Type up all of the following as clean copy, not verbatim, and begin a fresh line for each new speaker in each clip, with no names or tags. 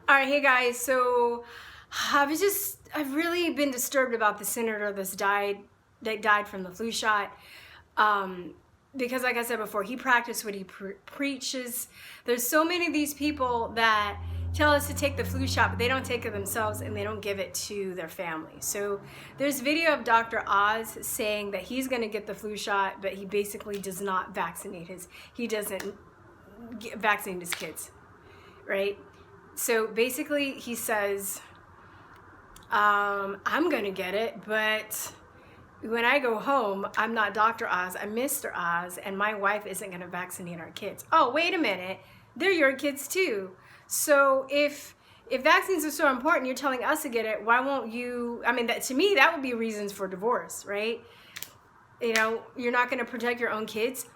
All right, hey guys. So I've really been disturbed about the senator that died from the flu shot. Because like I said before, he practiced what he preaches. There's so many of these people that tell us to take the flu shot, but they don't take it themselves and they don't give it to their family. So there's video of Dr. Oz saying that he's going to get the flu shot, but he basically does not he doesn't vaccinate his kids, right? So basically he says, I'm gonna get it, but when I go home, I'm not Dr. Oz, I'm Mr. Oz, and my wife isn't gonna vaccinate our kids. Oh, wait a minute, they're your kids too. So if vaccines are so important, you're telling us to get it, why won't you? I mean, to me, that would be reasons for divorce, right? You know, you're not gonna protect your own kids.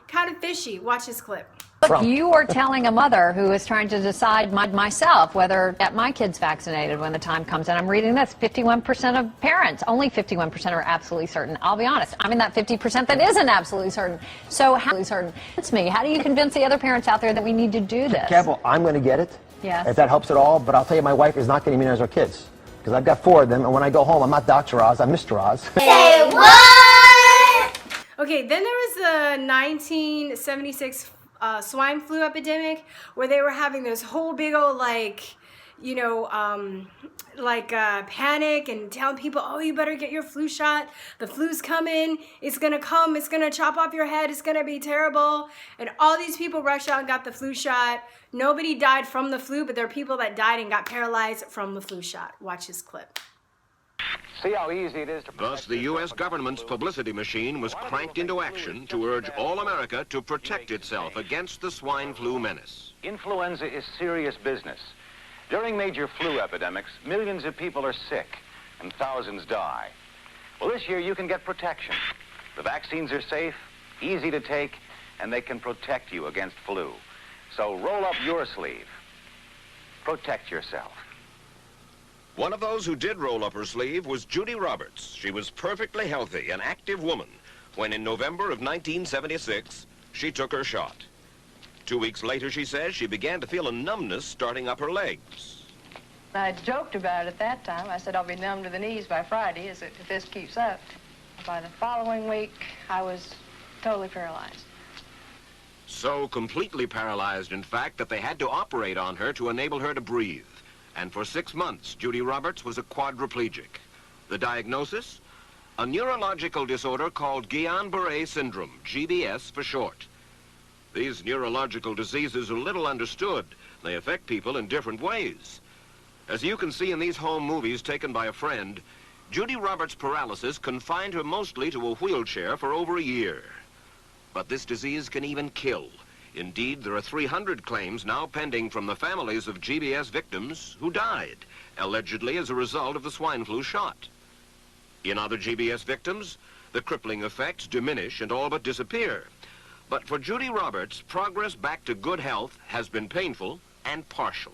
Kind of fishy. Watch this clip.
Look, you are telling a mother who is trying to decide myself whether to get my kids vaccinated when the time comes. And I'm reading this, 51% of parents, only 51% are absolutely certain. I'll be honest, I'm in that 50% that isn't absolutely certain. So how certain? It's me. How do you convince the other parents out there that we need to do this?
Careful, I'm going to get it.
Yes.
If that helps at all. But I'll tell you, my wife is not going to immunize our kids. Because I've got 4 of them, and when I go home, I'm not Dr. Oz, I'm Mr. Oz.
Say what? Okay, then there was the 1976 swine flu epidemic where they were having this whole big old panic and telling people, oh, you better get your flu shot. The flu's coming. It's going to come. It's going to chop off your head. It's going to be terrible. And all these people rushed out and got the flu shot. Nobody died from the flu, but there are people that died and got paralyzed from the flu shot. Watch this clip.
See how easy it is to
Thus, the U.S. government's publicity machine was cranked into action to urge all America to protect itself against the swine flu menace.
Influenza is serious business. During major flu epidemics, millions of people are sick and thousands die. Well, this year you can get protection. The vaccines are safe, easy to take, and they can protect you against flu. So roll up your sleeve. Protect yourself.
One of those who did roll up her sleeve was Judy Roberts. She was perfectly healthy, an active woman, when in November of 1976, she took her shot. 2 weeks later, she says, she began to feel a numbness starting up her legs.
I joked about it at that time. I said I'll be numb to the knees by Friday if this keeps up. By the following week, I was totally paralyzed.
So completely paralyzed, in fact, that they had to operate on her to enable her to breathe. And for 6 months, Judy Roberts was a quadriplegic. The diagnosis? A neurological disorder called Guillain-Barré syndrome, GBS for short. These neurological diseases are little understood. They affect people in different ways. As you can see in these home movies taken by a friend, Judy Roberts' paralysis confined her mostly to a wheelchair for over a year. But this disease can even kill. Indeed, there are 300 claims now pending from the families of GBS victims who died, allegedly as a result of the swine flu shot. In other GBS victims, the crippling effects diminish and all but disappear. But for Judy Roberts, progress back to good health has been painful and partial.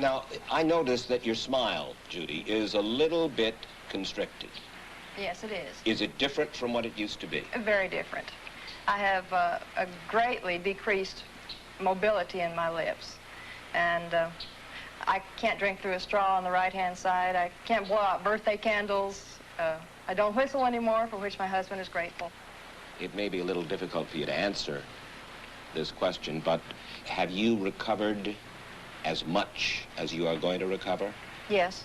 Now, I noticed that your smile, Judy, is a little bit constricted.
Yes, it is.
Is it different from what it used to be?
Very different. I have a greatly decreased mobility in my lips. And I can't drink through a straw on the right-hand side. I can't blow out birthday candles. I don't whistle anymore, for which my husband is grateful.
It may be a little difficult for you to answer this question, but have you recovered as much as you are going to recover?
Yes,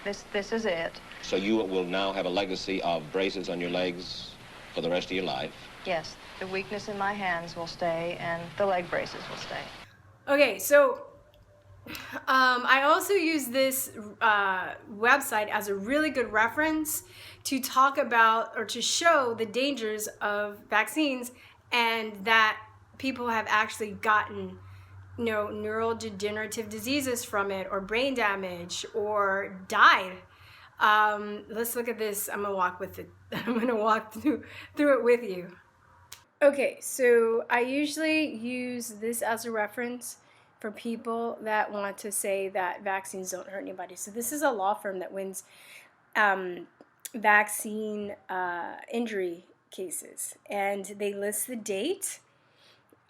this is it.
So you will now have a legacy of braces on your legs for the rest of your life?
Yes, the weakness in my hands will stay, and the leg braces will stay.
Okay, so I also use this website as a really good reference to talk about or to show the dangers of vaccines and that people have actually gotten, you know, neurodegenerative diseases from it or brain damage or died. Let's look at this. I'm gonna walk through it with you. Okay, so I usually use this as a reference for people that want to say that vaccines don't hurt anybody. So this is a law firm that wins vaccine injury cases, and they list the date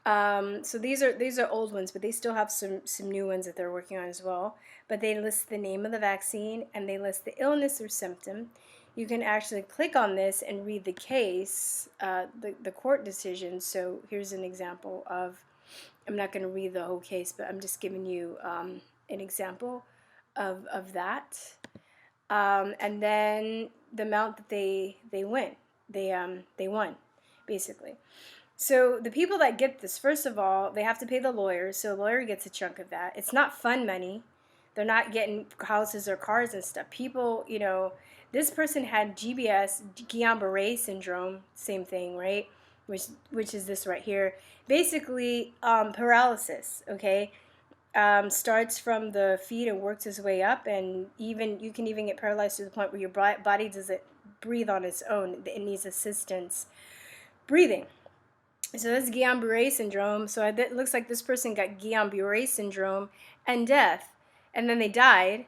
So these are old ones, but they still have some new ones that they're working on as well. But they list the name of the vaccine and they list the illness or symptom. You can actually click on this and read the case, the court decision. So here's an example of, I'm not going to read the whole case, but I'm just giving you an example of that. And then the amount that they won, basically. So the people that get this, first of all, they have to pay the lawyer. So the lawyer gets a chunk of that. It's not fun money. They're not getting houses or cars and stuff. People, you know, this person had GBS, Guillain-Barré syndrome, same thing, right? Which is this right here. Basically, paralysis, okay? Starts from the feet and works its way up, and even you can even get paralyzed to the point where your body doesn't breathe on its own. It needs assistance breathing. So that's Guillain-Barré syndrome. So it looks like this person got Guillain-Barré syndrome and death, and then they died,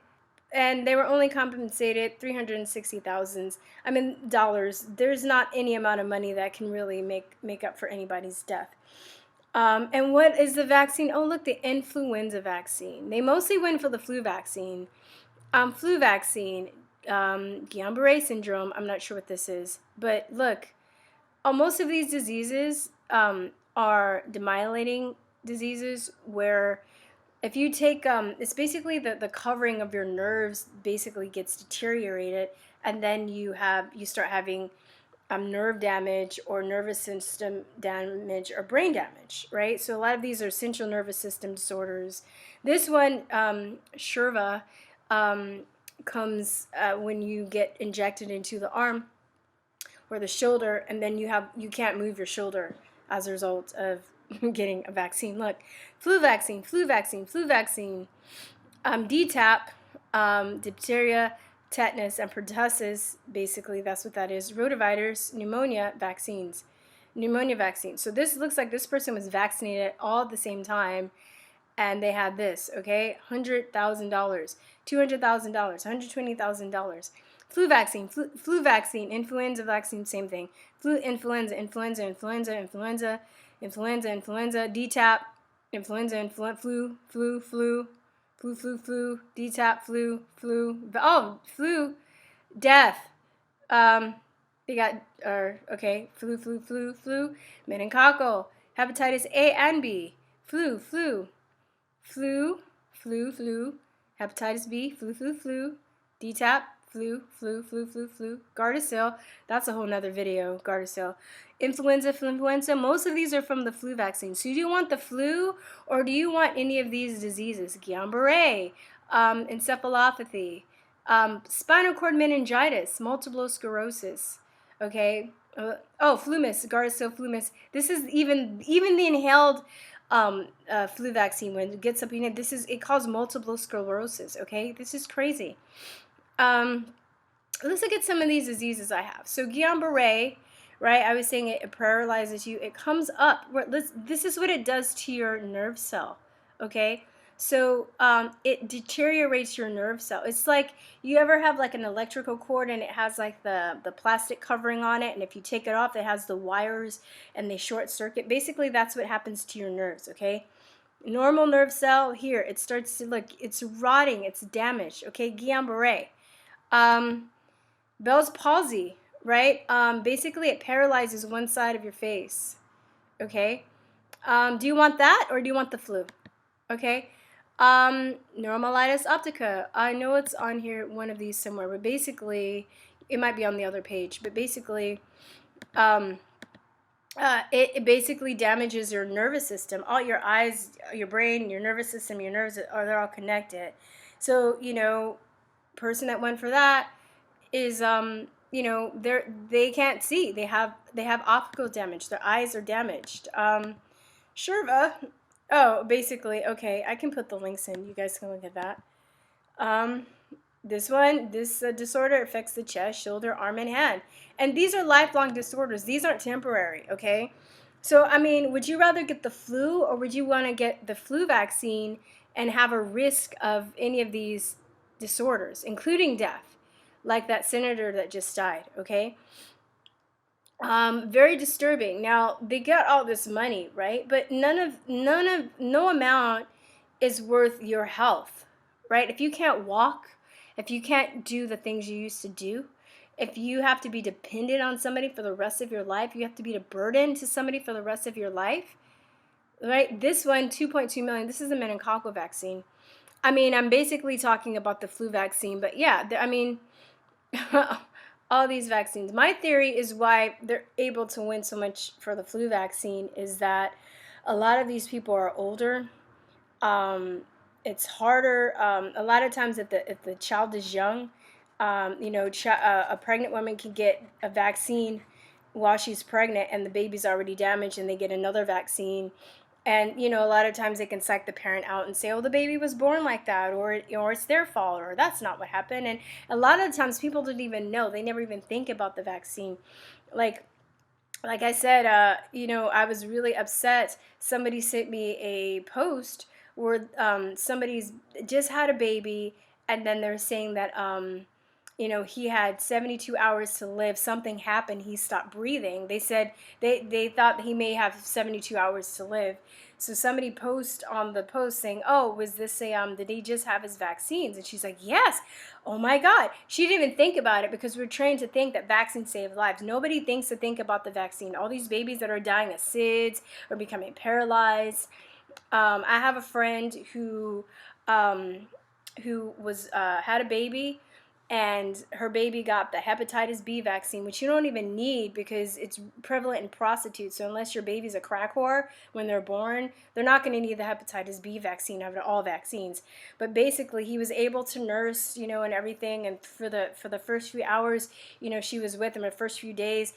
and they were only compensated $360,000. I mean, dollars. There's not any amount of money that can really make up for anybody's death. And what is the vaccine? Oh, look, the influenza vaccine. They mostly went for the flu vaccine. Guillain-Barré syndrome. I'm not sure what this is, but look, most of these diseases are demyelinating diseases where if you take, it's basically the covering of your nerves basically gets deteriorated, and then you start having nerve damage or nervous system damage or brain damage, right? So a lot of these are central nervous system disorders. This one, Shurva, comes when you get injected into the arm or the shoulder, and then you can't move your shoulder as a result of getting a vaccine. Look, flu vaccine, DTaP, diphtheria, tetanus, and pertussis. Basically, that's what that is. Rotavirus, pneumonia vaccines. So this looks like this person was vaccinated all at the same time, and they had this, okay? $100,000, $200,000, $120,000. Flu vaccine, influenza vaccine, same thing. Flu, influenza, DTaP, influenza, flu, DTaP, flu, death. They got, flu, meningococcal, hepatitis A and B, flu, hepatitis B, flu, DTaP, flu, Gardasil, that's a whole nother video, Gardasil. Influenza, most of these are from the flu vaccine. So do you want the flu, or do you want any of these diseases? Guillain-Barré, encephalopathy, spinal cord meningitis, multiple sclerosis, okay? Flumis, Gardasil, Flumis. This is even the inhaled flu vaccine, when it gets up, it causes multiple sclerosis, okay? This is crazy. Let's look at some of these diseases I have. So Guillain-Barré, right? I was saying it paralyzes you. It comes up. This is what it does to your nerve cell, okay? So it deteriorates your nerve cell. It's like, you ever have like an electrical cord and it has like the plastic covering on it, and if you take it off, it has the wires and they short circuit. Basically, that's what happens to your nerves, okay? Normal nerve cell, here, it starts to look, it's rotting, it's damaged, okay? Guillain-Barré. Bell's palsy, right? Basically, it paralyzes one side of your face, okay? Do you want that, or do you want the flu, okay? Neuromyelitis optica. I know it's on here, one of these somewhere, but basically, it might be on the other page, but basically, it basically damages your nervous system. All your eyes, your brain, your nervous system, your nerves, they're all connected. So, person that went for that is, they can't see. They have optical damage. Their eyes are damaged. Shurva. Oh, basically, okay, I can put the links in. You guys can look at that. This disorder affects the chest, shoulder, arm, and hand. And these are lifelong disorders. These aren't temporary, okay? So, I mean, would you rather get the flu, or would you want to get the flu vaccine and have a risk of any of these disorders, including death, like that senator that just died, okay? Very disturbing. Now they got all this money, right? But no amount is worth your health, right? If you can't walk, if you can't do the things you used to do, if you have to be dependent on somebody for the rest of your life, you have to be a burden to somebody for the rest of your life, right? This one, 2.2 million, this is the meningococcal vaccine. I mean, I'm basically talking about the flu vaccine, but yeah, I mean, all these vaccines. My theory is why they're able to win so much for the flu vaccine is that a lot of these people are older. It's harder. A lot of times if the child is young, a pregnant woman can get a vaccine while she's pregnant and the baby's already damaged and they get another vaccine. And, a lot of times they can psych the parent out and say, oh, the baby was born like that, or it's their fault, or that's not what happened. And a lot of times people don't even know. They never even think about the vaccine. Like I said, I was really upset. Somebody sent me a post where somebody's just had a baby, and then they're saying that, he had 72 hours to live. Something happened. He stopped breathing. They said they thought he may have 72 hours to live. So somebody post on the post saying, oh, was this did he just have his vaccines? And she's like, yes. Oh my God. She didn't even think about it because we're trained to think that vaccines save lives. Nobody thinks to think about the vaccine. All these babies that are dying of SIDS or becoming paralyzed. I have a friend who was had a baby, and her baby got the hepatitis B vaccine, which you don't even need because it's prevalent in prostitutes. So unless your baby's a crack whore when they're born, they're not going to need the hepatitis B vaccine out of all vaccines. But basically, he was able to nurse, and everything. And for the first few hours, she was with him, the first few days,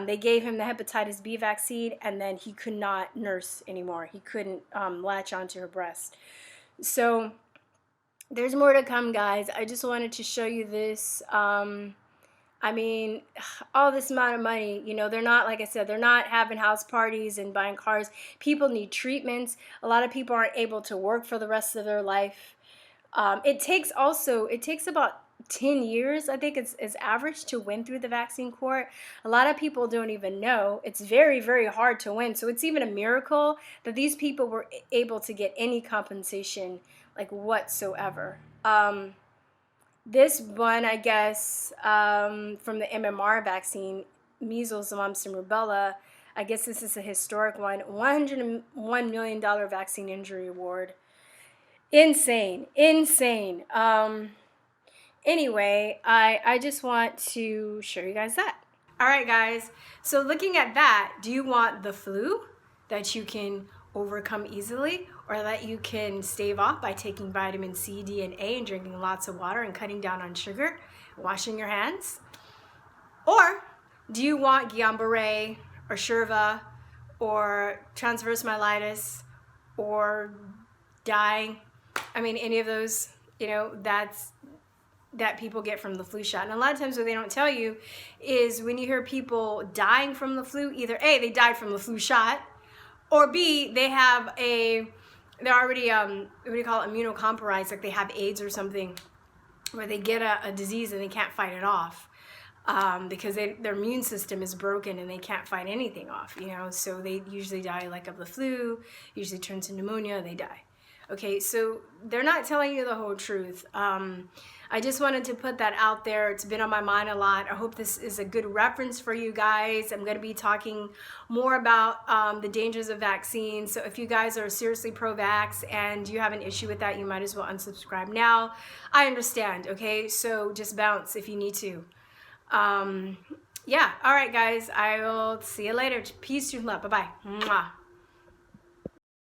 they gave him the hepatitis B vaccine, and then he could not nurse anymore. He couldn't latch onto her breast. So there's more to come, guys. I just wanted to show you this. I mean, all this amount of money, they're not, like I said, they're not having house parties and buying cars. People need treatments. A lot of people aren't able to work for the rest of their life. It takes about 10 years, I think it's average to win through the vaccine court. A lot of people don't even know. It's very, very hard to win. So it's even a miracle that these people were able to get any compensation like whatsoever. This one, I guess, from the MMR vaccine, measles, mumps, and rubella, I guess this is a historic one, $101 million vaccine injury award. Insane. Anyway, I just want to show you guys that. All right, guys. So looking at that, do you want the flu that you can overcome easily, or that you can stave off by taking vitamin C, D, and A, and drinking lots of water and cutting down on sugar, washing your hands? Or do you want Guillain-Barré or Shirva or transverse myelitis or dying? I mean, any of those, that people get from the flu shot. And a lot of times what they don't tell you is when you hear people dying from the flu, either A, they died from the flu shot, or B, they're already, immunocompromised, like they have AIDS or something, where they get a disease and they can't fight it off because their immune system is broken and they can't fight anything off, so they usually die like of the flu, usually turns to pneumonia, they die. Okay, so they're not telling you the whole truth. I just wanted to put that out there. It's been on my mind a lot. I hope this is a good reference for you guys. I'm going to be talking more about the dangers of vaccines. So if you guys are seriously pro-vax and you have an issue with that, you might as well unsubscribe now. I understand, okay? So just bounce if you need to. Yeah, all right, guys. I will see you later. Peace, love. Bye-bye. Mwah.